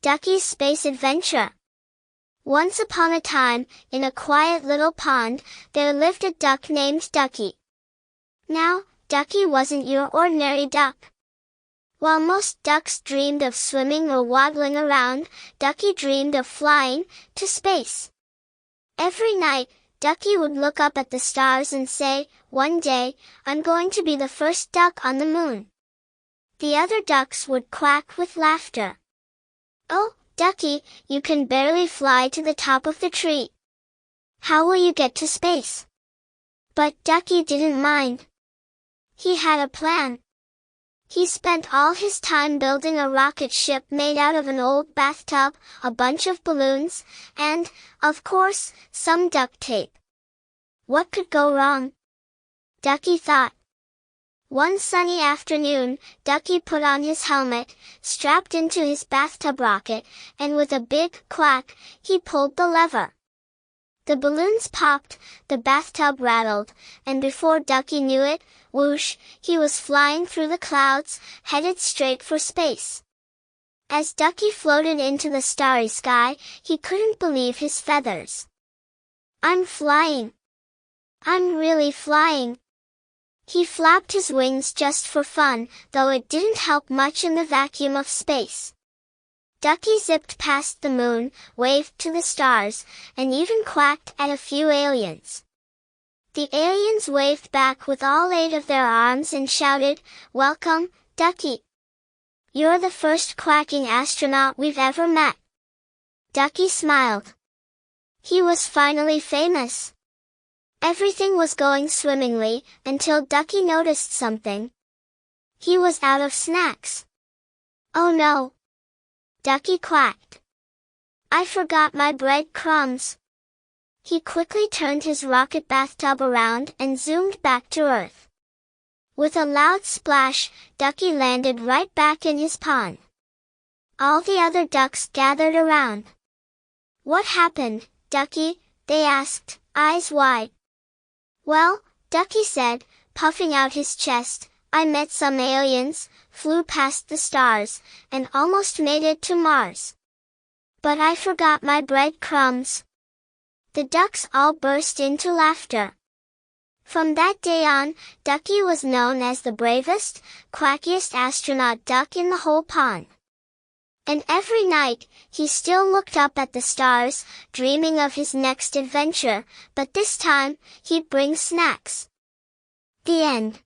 Ducky's Space Adventure. Once upon a time, in a quiet little pond, there lived a duck named Ducky. Now, Ducky wasn't your ordinary duck. While most ducks dreamed of swimming or waddling around, Ducky dreamed of flying to space. Every night, Ducky would look up at the stars and say, "One day, I'm going to be the first duck on the moon." The other ducks would quack with laughter. "Oh, Ducky, you can barely fly to the top of the tree. How will you get to space?" But Ducky didn't mind. He had a plan. He spent all his time building a rocket ship made out of an old bathtub, a bunch of balloons, and, of course, some duct tape. What could go wrong? Ducky thought. One sunny afternoon, Ducky put on his helmet, strapped into his bathtub rocket, and with a big quack, he pulled the lever. The balloons popped, the bathtub rattled, and before Ducky knew it, whoosh, he was flying through the clouds, headed straight for space. As Ducky floated into the starry sky, he couldn't believe his feathers. "I'm flying. I'm really flying." He flapped his wings just for fun, though it didn't help much in the vacuum of space. Ducky zipped past the moon, waved to the stars, and even quacked at a few aliens. The aliens waved back with all 8 of their arms and shouted, "Welcome, Ducky. You're the first quacking astronaut we've ever met." Ducky smiled. He was finally famous. Everything was going swimmingly, until Ducky noticed something. He was out of snacks. "Oh no!" Ducky quacked. "I forgot my bread crumbs." He quickly turned his rocket bathtub around and zoomed back to Earth. With a loud splash, Ducky landed right back in his pond. All the other ducks gathered around. "What happened, Ducky?" they asked, eyes wide. "Well," Ducky said, puffing out his chest, "I met some aliens, flew past the stars, and almost made it to Mars. But I forgot my bread crumbs." The ducks all burst into laughter. From that day on, Ducky was known as the bravest, quackiest astronaut duck in the whole pond. And every night, he still looked up at the stars, dreaming of his next adventure, but this time, he'd bring snacks. The end.